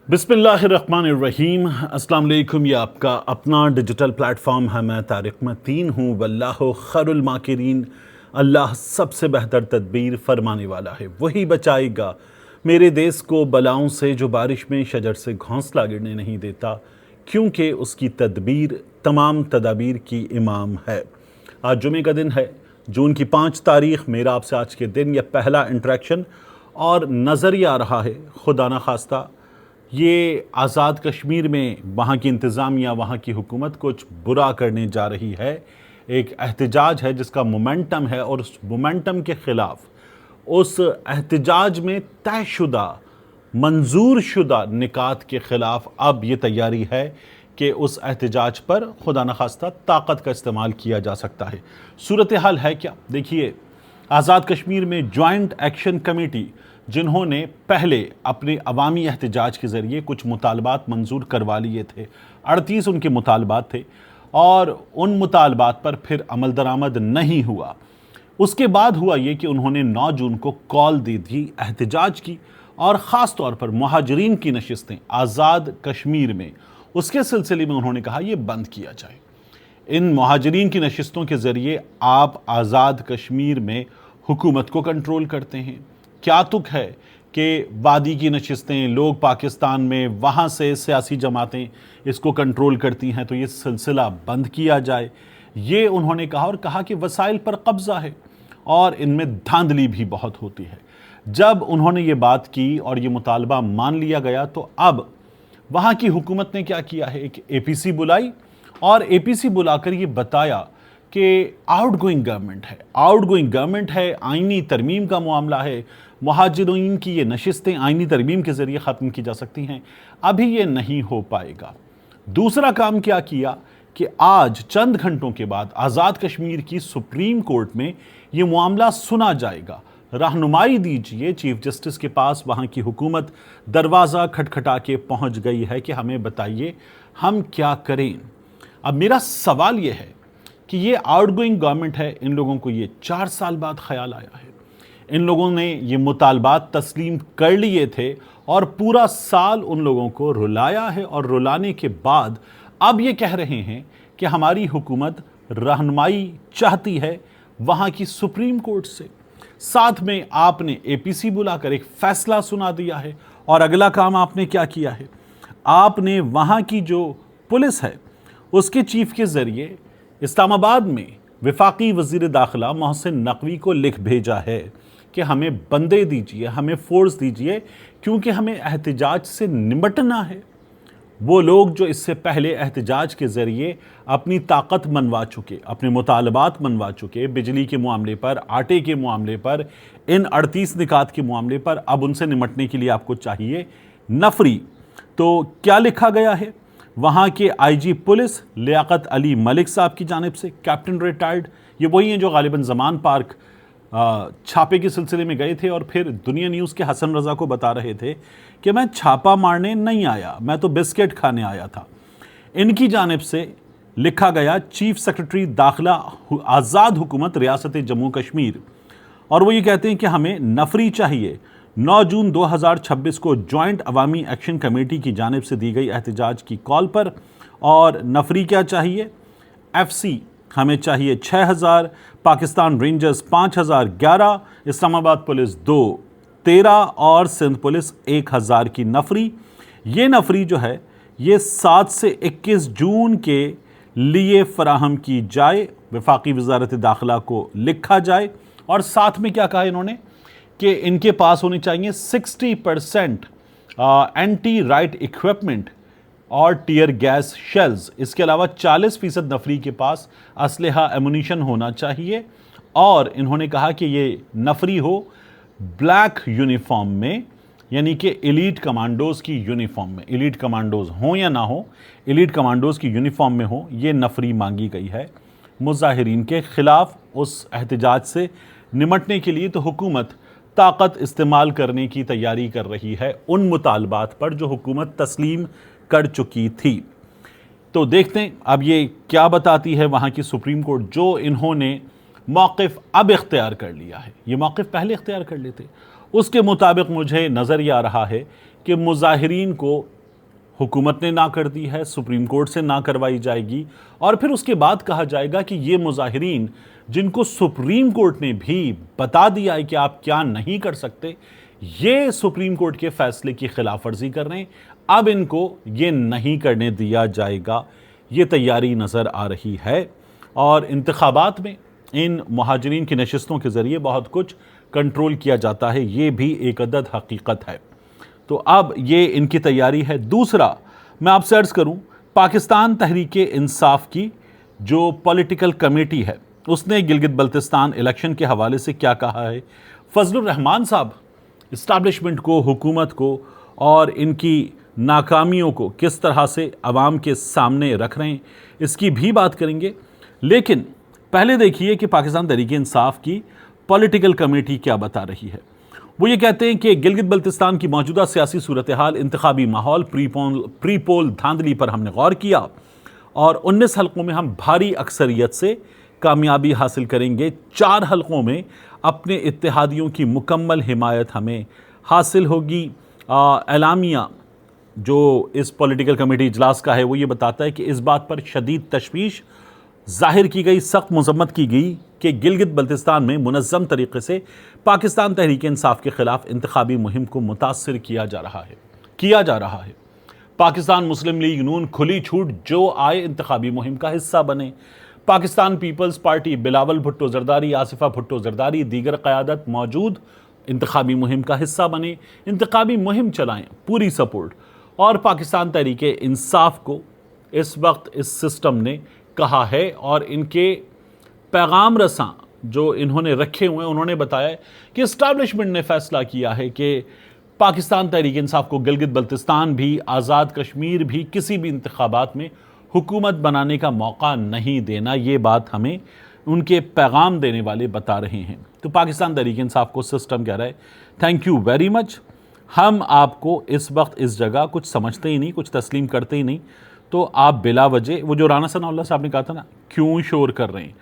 बिस्मिल्लाहिर्रहमानिर्रहीम। अस्सलाम वालेकुम। ये आपका अपना डिजिटल प्लेटफॉर्म है। मैं तारिक मतीन हूँ। वल्लाहु खैरुल माकिरीन। अल्लाह सबसे बेहतर तदबीर फरमाने वाला है। वही बचाएगा मेरे देश को बलाओं से जो बारिश में शजर से घोंसला गिरने नहीं देता, क्योंकि उसकी तदबीर तमाम तदाबीर की इमाम है। आज जुमे का दिन है, जून की 5 तारीख। मेरा आपसे आज के दिन यह पहला इंटरेक्शन और नज़रिया आ रहा है। खुदा न खास्ता ये आज़ाद कश्मीर में वहाँ की इंतज़ामिया, वहाँ की हुकूमत कुछ बुरा करने जा रही है। एक एहतजाज है जिसका मोमेंटम है, और उस मोमेंटम के ख़िलाफ़, उस एहतजाज में तयशुदा मंजूर शुदा निकात के ख़िलाफ़ अब ये तैयारी है कि उस एहतजाज पर खुदा न खास्ता ताकत का इस्तेमाल किया जा सकता है। सूरत हाल है क्या? देखिए, आज़ाद कश्मीर में जॉइंट एक्शन कमेटी, जिन्होंने पहले अपने अवामी एहतजाज के ज़रिए कुछ मुतालबात मंजूर करवा लिए थे, 38 उनके मुतालबात थे, और उन मुतालबात पर फिर अमल दरामद नहीं हुआ। उसके बाद हुआ ये कि उन्होंने 9 जून को कॉल दी थी एहतजाज की, और ख़ास तौर पर मुहाजिरीन की नशिस्तें आज़ाद कश्मीर में, उसके सिलसिले में उन्होंने कहा यह बंद किया जाए। इन मुहाजिरीन की नशिस्तों के ज़रिए आप आज़ाद कश्मीर में हुकूमत को कंट्रोल करते हैं। क्या तुक है कि वादी की नशिस्तें, लोग पाकिस्तान में वहाँ से सियासी जमातें इसको कंट्रोल करती हैं, तो ये सिलसिला बंद किया जाए। ये उन्होंने कहा, और कहा कि वसाइल पर कब्ज़ा है और इनमें धांधली भी बहुत होती है। जब उन्होंने ये बात की और ये मुतालबा मान लिया गया, तो अब वहाँ की हुकूमत ने क्या किया है, एक APC बुलाई, और APC बुलाकर ये बताया कि आउटगोइंग गवर्नमेंट है, आईनी तरमीम का मामला है, मुहाजिरीन की ये नशिस्तें आईनी तरमीम के ज़रिए ख़त्म की जा सकती हैं। अभी ये नहीं हो पाएगा। दूसरा काम क्या किया कि आज चंद घंटों के बाद आज़ाद कश्मीर की सुप्रीम कोर्ट में ये मामला सुना जाएगा। रहनुमाई दीजिए चीफ जस्टिस के पास। वहाँ की हुकूमत दरवाज़ा खटखटा के पहुँच गई है कि हमें बताइए हम क्या करें। अब मेरा सवाल ये है कि ये आउटगोइंग गवर्नमेंट है, इन लोगों को ये 4 साल बाद ख्याल आया है। इन लोगों ने ये मुतालबात तस्लीम कर लिए थे और पूरा साल उन लोगों को रुलाया है, और रुलाने के बाद अब ये कह रहे हैं कि हमारी हुकूमत रहनुमाई चाहती है वहाँ की सुप्रीम कोर्ट से। साथ में आपने APC बुलाकर एक फ़ैसला सुना दिया है, और अगला काम आपने क्या किया है, आपने वहाँ की जो पुलिस है उसके चीफ के ज़रिए इस्लामाबाद में वफाकी वज़ीर दाखिला मोहसिन नकवी को लिख भेजा है कि हमें बंदे दीजिए, हमें फोर्स दीजिए, क्योंकि हमें एहतजाज से निपटना है। वो लोग जो इससे पहले एहतजाज के ज़रिए अपनी ताकत मनवा चुके, अपने मुतालबात मनवा चुके, बिजली के मामले पर, आटे के मामले पर, इन 38 निकात के मामले पर, अब उनसे निपटने के लिए आपको चाहिए नफरी। तो क्या लिखा गया है वहाँ के IG पुलिस लियाकत अली मलिक साहब की जानिब से, कैप्टन रिटायर्ड, ये वही हैं जो गालिबन ज़मान पार्क छापे के सिलसिले में गए थे और फिर दुनिया न्यूज़ के हसन रज़ा को बता रहे थे कि मैं छापा मारने नहीं आया, मैं तो बिस्किट खाने आया था। इनकी जानिब से लिखा गया चीफ सेक्रेटरी दाखिला आज़ाद हुकूमत रियासत जम्मू कश्मीर, और वो ये कहते हैं कि हमें नफरी चाहिए। 9 जून 2026 को जॉइंट अवामी एक्शन कमेटी की जानिब से दी गई एहतजाज की कॉल पर, और नफरी क्या चाहिए, FC हमें चाहिए 6000, पाकिस्तान रेंजर्स 5011, इस्लामाबाद पुलिस 213 और सिंध पुलिस 1000 की नफरी। ये नफरी जो है ये 7 से 21 जून के लिए फराहम की जाए, वफाकी वज़ारत दाखिला को लिखा जाए। और साथ में क्या कहा इन्होंने कि इनके पास होनी चाहिए 60% एंटी राइट इक्विपमेंट और टीयर गैस शेल्स। इसके अलावा 40% नफरी के पास असलहा एमुनिशन होना चाहिए, और इन्होंने कहा कि ये नफरी हो ब्लैक यूनिफॉर्म में, यानी कि एलीट कमांडोज़ की यूनिफॉर्म में। एलीट कमांडोज़ हों या ना हो, एलीट कमांडोज़ की यूनिफॉर्म में हो, ये नफरी मांगी गई है मुजाहिरीन के ख़िलाफ़। उस एहतजाज से निमटने के लिए तो हुकूमत ताकत इस्तेमाल करने की तैयारी कर रही है उन मुतालबात पर जो हुकूमत तस्लीम कर चुकी थी। तो देखते हैं अब ये क्या बताती है वहाँ की सुप्रीम कोर्ट, जो इन्होंने मौक़िफ़ अब इख्तियार कर लिया है। ये मौक़िफ़ पहले इख्तियार कर लेते, उसके मुताबिक मुझे नज़र ये आ रहा है कि मुजाहिरीन को हुकूमत ने ना कर दी है, सुप्रीम कोर्ट से ना करवाई जाएगी और फिर उसके बाद कहा जाएगा कि ये मुजाहिरीन जिनको सुप्रीम कोर्ट ने भी बता दिया है कि आप क्या नहीं कर सकते, ये सुप्रीम कोर्ट के फैसले की खिलाफ वर्जी कर रहे हैं, अब इनको ये नहीं करने दिया जाएगा। ये तैयारी नज़र आ रही है और इंतखाबात में इन मुहाजिरीन की नशिस्तों के ज़रिए बहुत कुछ कंट्रोल किया जाता है, ये भी एक अदद हकीकत है। तो अब ये इनकी तैयारी है। दूसरा, मैं आपसे अर्ज़ करूं, पाकिस्तान तहरीक इंसाफ की जो पॉलिटिकल कमेटी है उसने गिलगित बल्तिस्तान इलेक्शन के हवाले से क्या कहा है। फजलुर रहमान साहब इस्टेब्लिशमेंट को, हुकूमत को और इनकी नाकामियों को किस तरह से अवाम के सामने रख रहे हैं, इसकी भी बात करेंगे। लेकिन पहले देखिए कि पाकिस्तान तहरीक इंसाफ की पॉलिटिकल कमेटी क्या बता रही है। वो ये कहते हैं कि गिलगित बल्तिस्तान की मौजूदा सियासी सूरत हाल, इंतखाबी माहौल, प्री पोल धांधली पर हमने गौर किया और 19 हलकों में हम भारी अक्सरियत से कामयाबी हासिल करेंगे। 4 हलकों में अपने इत्तेहादियों की मुकम्मल हिमायत हमें हासिल होगी। एलामिया जो इस पॉलिटिकल कमेटी इजलास का है वो ये बताता है कि इस बात पर शदीद तशवीश जाहिर की गई, सख्त मजम्मत की गई कि गिलगित बल्तिस्तान में मुनज़्ज़म तरीके से पाकिस्तान तहरीक इंसाफ के ख़िलाफ़ इंतखाबी मुहिम को मुतासिर किया जा रहा है। पाकिस्तान मुस्लिम लीग नून खुली छूट जो आए इंतखाबी मुहिम का हिस्सा बने। पाकिस्तान पीपल्स पार्टी बिलावल भुट्टो जरदारी, आसिफा भुट्टो जरदारी, दीगर क़यादत मौजूद इंतखाबी मुहिम का हिस्सा बने, इंतखाबी मुहिम चलाएं, पूरी सपोर्ट। और पाकिस्तान तहरीक इंसाफ को इस वक्त इस सिस्टम ने कहा है और इनके पैगाम रसां जो इन्होंने रखे हुए हैं, उन्होंने बताया कि इस्टेब्लिशमेंट ने फैसला किया है कि पाकिस्तान तहरीक इंसाफ को गिलगित बल्तिस्तान भी, आज़ाद कश्मीर भी, किसी भी इंतखाबात में हुकूमत बनाने का मौका नहीं देना। ये बात हमें उनके पैगाम देने वाले बता रहे हैं। तो पाकिस्तान तहरीक इंसाफ को सिस्टम कह रहा है, थैंक यू वेरी मच, हम आपको इस वक्त इस जगह कुछ समझते ही नहीं, कुछ तस्लीम करते ही नहीं, तो आप बिला वजह, वो जो राना सनाउल्लाह साहब ने कहा था ना, क्यों शोर कर रहे हैं,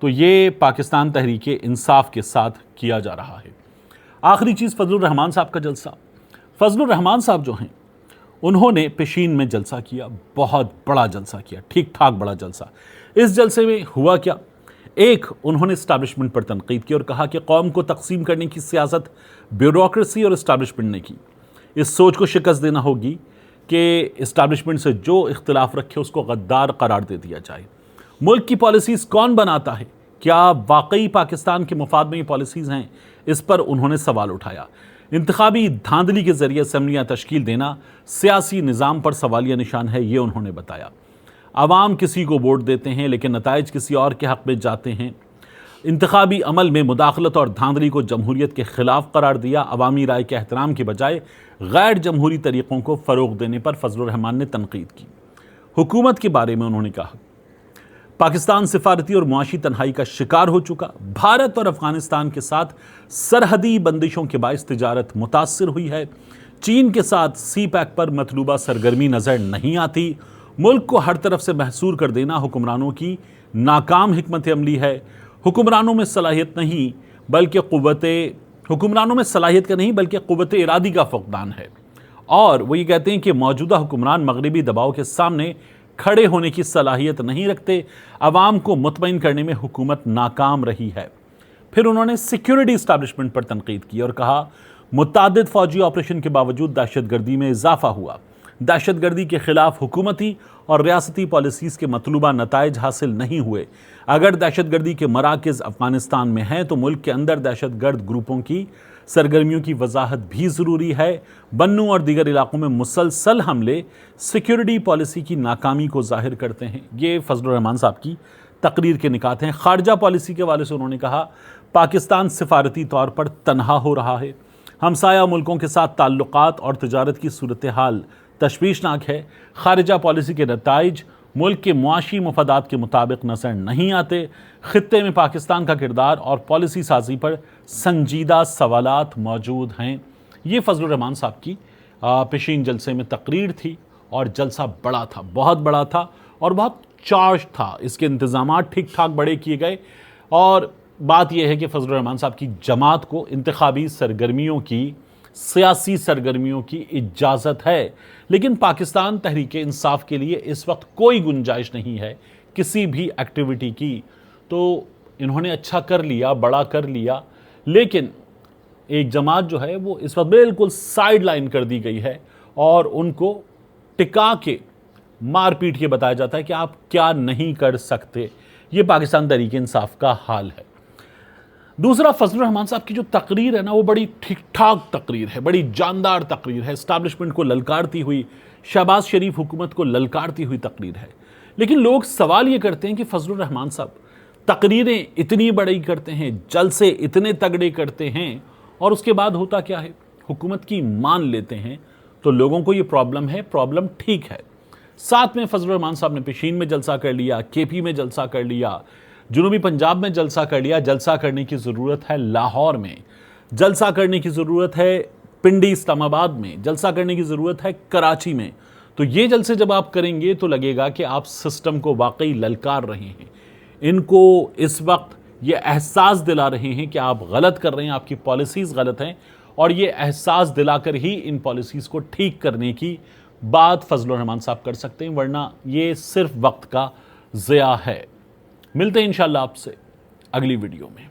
तो ये पाकिस्तान तहरीक इंसाफ के साथ किया जा रहा है। आखिरी चीज़, फजलुर रहमान साहब का जलसा। फजलुर रहमान साहब जो हैं उन्होंने पेशीन में जलसा किया, बहुत बड़ा जलसा किया, ठीक ठाक बड़ा जलसा। इस जलसे में हुआ क्या, एक उन्होंने इस्टेब्लिशमेंट पर तनकीद की और कहा कि कौम को तकसीम करने की सियासत ब्यूरोक्रेसी और इस्टेब्लिशमेंट ने की। इस सोच को शिकस्त देना होगी कि इस्टेब्लिशमेंट से जो इख्तिलाफ रखे उसको गद्दार करार दे दिया जाए। मुल्क की पॉलिसीज़ कौन बनाता है, क्या वाकई पाकिस्तान के मुफाद में ये पॉलिसीज़ हैं, इस पर उन्होंने सवाल उठाया। इंतखाबी धांधली के ज़रिए असम्बलियाँ तश्कील देना सियासी निज़ाम पर सवालिया निशान है, ये उन्होंने बताया। आवाम किसी को वोट देते हैं लेकिन नताइज किसी और के हक़ में जाते हैं। इंतखाबी अमल में मुदाखलत और धांधली को जमहूरियत के ख़िलाफ़ करार दिया। अवामी राय के एहतराम के बजाय गैर जमहूरी तरीक़ों को फ़रोग़ देने पर फजलुर रहमान ने तनकीद की। हुकूमत के बारे में उन्होंने कहा, पाकिस्तान सिफारती और मुआशी तन्हाई का शिकार हो चुका। भारत और अफ़गानिस्तान के साथ सरहदी बंदिशों के बाइस तिजारत मुतासिर हुई है। चीन के साथ सी पैक पर मतलूबा सरगर्मी नज़र नहीं आती। मुल्क को हर तरफ से महसूर कर देना हुक्मरानों की नाकाम हिकमत अमली है। हुक्मरानों में सलाहियत नहीं बल्कि क़ुव्वत इरादी का फ़क़दान है। और वो ये कहते हैं कि मौजूदा हुक्मरान मगरबी दबाव के सामने खड़े होने की सलाहियत नहीं रखते। अवाम को मुतमईन करने में हुकूमत नाकाम रही है। फिर उन्होंने सिक्योरिटी इस्टेब्लिशमेंट पर तनकीद की और कहा, मुतादिद फ़ौजी ऑपरेशन के बावजूद दहशतगर्दी में इजाफा हुआ। दहशतगर्दी के ख़िलाफ़ हुकूमती और रियासती पॉलिसीज़ के मतलूबा नताइज हासिल नहीं हुए। अगर दहशतगर्दी के मराकज़ अफ़गानिस्तान में हैं तो मुल्क के अंदर दहशतगर्द ग्रुपों की सरगर्मियों की वजाहत भी ज़रूरी है। बन्नू और दीगर इलाकों में मुसलसल हमले सिक्योरिटी पॉलिसी की नाकामी को ज़ाहिर करते हैं। ये फजलुर रहमान साहब की तकरीर के निकात हैं। ख़ारजा पॉलिसी के हवाले से उन्होंने कहा, पाकिस्तान सिफारती तौर पर तनहा हो रहा है। हमसाया मुल्कों के साथ ताल्लुकात और तजारत की सूरत हाल तशवीशनाक है। ख़ारजा पॉलिसी के नताइज मुल्क के मुआशी मफादात के मुताबिक नज़र नहीं आते। ख़ित्ते में पाकिस्तान का किरदार और पॉलिसी साजी पर संजीदा सवालात मौजूद हैं। ये फजलुर रहमान साहब की पेशीन जलसे में तकरीर थी और जलसा बड़ा था, बहुत बड़ा था और बहुत चार्ज था। इसके इंतज़ामात ठीक ठाक बड़े किए गए और बात यह है कि फजलुर रहमान साहब की जमात को इंतखाबी सरगर्मियों की सियासी सरगर्मियों की इजाज़त है, लेकिन पाकिस्तान तहरीक-ए-इंसाफ के लिए इस वक्त कोई गुंजाइश नहीं है किसी भी एक्टिविटी की। तो इन्होंने अच्छा कर लिया, बड़ा कर लिया, लेकिन एक जमात जो है वो इस वक्त बिल्कुल साइड लाइन कर दी गई है और उनको टिका के मार पीट के बताया जाता है कि आप क्या नहीं कर सकते। ये पाकिस्तान तहरीक-ए-इंसाफ का हाल है। दूसरा, फजलुर रहमान साहब की जो तकरीर है ना, वो बड़ी ठीक ठाक तकरीर है, बड़ी जानदार तकरीर है, इस्टेब्लिशमेंट को ललकारती हुई, शहबाज शरीफ हुकूमत को ललकारती हुई तकरीर है। लेकिन लोग सवाल ये करते हैं कि फजलुर रहमान साहब तकरीरें इतनी बड़ी करते हैं, जलसे इतने तगड़े करते हैं, और उसके बाद होता क्या है, हुकूमत की मान लेते हैं। तो लोगों को ये प्रॉब्लम है, प्रॉब्लम ठीक है। साथ में फजलुर रहमान साहब ने पेशीन में जलसा कर लिया, केपी में जलसा कर लिया, जुनूबी पंजाब में जलसा कर लिया। जलसा करने की ज़रूरत है लाहौर में, जलसा करने की ज़रूरत है पिंडी इस्लामाबाद में, जलसा करने की ज़रूरत है कराची में। तो ये जलसे जब आप करेंगे तो लगेगा कि आप सिस्टम को वाकई ललकार रहे हैं, इनको इस वक्त ये एहसास दिला रहे हैं कि आप गलत कर रहे हैं, आपकी पॉलिसीज़ गलत हैं, और ये एहसास दिलाकर ही इन पॉलिसीज़ को ठीक करने की बात फजलुर रहमान साहब कर सकते हैं, वरना ये सिर्फ वक्त का ज़िया है। मिलते हैं इंशाअल्लाह आपसे अगली वीडियो में।